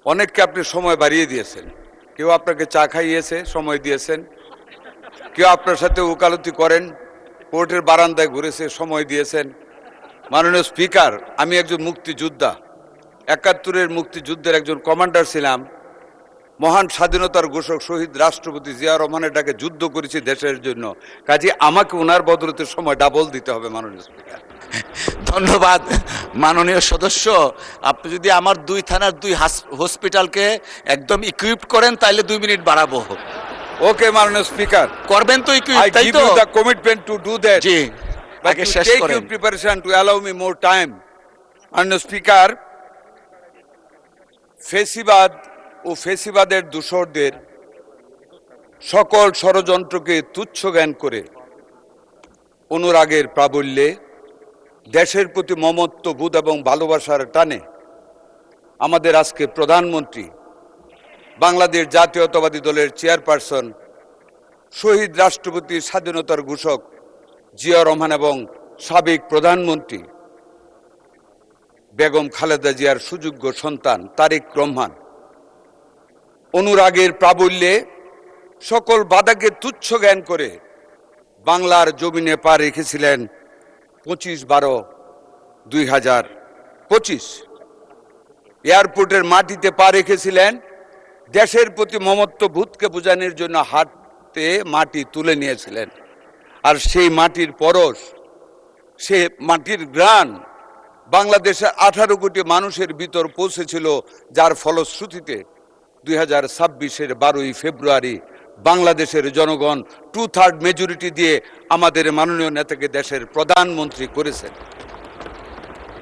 অনেককে আপনি সময় বাড়িয়ে দিয়েছেন। কেউ আপনাকে চা খাইয়েছে, সময় দিয়েছেন। কেউ আপনার সাথে ওকালতি করেন, কোর্টের বারান্দায় ঘুরেছে, সময় দিয়েছেন। মাননীয় স্পিকার, আমি একজন মুক্তিযোদ্ধা, ৭১-এর মুক্তিযুদ্ধের একজন কমান্ডার ছিলাম। মহান স্বাধীনতার ঘোষক শহীদ রাষ্ট্রপতি জিয়া রহমানের ডাকে যুদ্ধ করেছি দেশের জন্য। কাজে আমাকে ওনার বদলতে সময় ডাবল দিতে হবে মাননীয় স্পিকার। ধন্যবাদ মাননীয় সদস্য। আপনি যদি আমার 2 থানার 2 হসপিটালকে একদম ইকুইপড করেন তাহলে 2 মিনিট বাড়াবো। ওকে মাননীয় স্পিকার, করবেন তো I ইকুইপ, তাই give তো? you the commitment to do that. G, But আগে you শেষ take করেন। your preparation to allow me more time. মাননীয় স্পিকার, ফেসিবাদ ও ফেসিবাদের দূষরদের সকল ষড়যন্ত্রকে তুচ্ছ জ্ঞান করে অনুরাগের প্রাবল্যে দেশের প্রতি মমত্ববোধ এবং ভালোবাসার টানে আমাদের আজকে প্রধানমন্ত্রী, বাংলাদেশ জাতীয়তাবাদী দলের চেয়ারপারসন, শহীদ রাষ্ট্রপতি, স্বাধীনতার ঘোষক জিয়া রহমান এবং সাবেক প্রধানমন্ত্রী বেগম খালেদা জিয়ার সুযোগ্য সন্তান তারেক রহমান অনুরাগের প্রাবল্যে সকল বাধাকে তুচ্ছ জ্ঞান করে বাংলার জমিনে পা রেখেছিলেন 25/12/2025। এয়ারপোর্টের মাটিতে পা রেখেছিলেন দেশের প্রতি মমত্ববোধকে বোঝানোর জন্য। হাতে মাটি তুলে নিয়েছিলেন, আর সেই মাটির পরশ, সে মাটির ঘ্রাণ বাংলাদেশের 18 কোটি মানুষের ভিতর পৌঁছেছিল, যার ফলশ্রুতিতে 2026-এর 12ই ফেব্রুয়ারি বাংলাদেশের জনগণ 2/3 মেজরিটি দিয়ে আমাদের মাননীয় নেতাকে দেশের প্রধানমন্ত্রী করেছেন।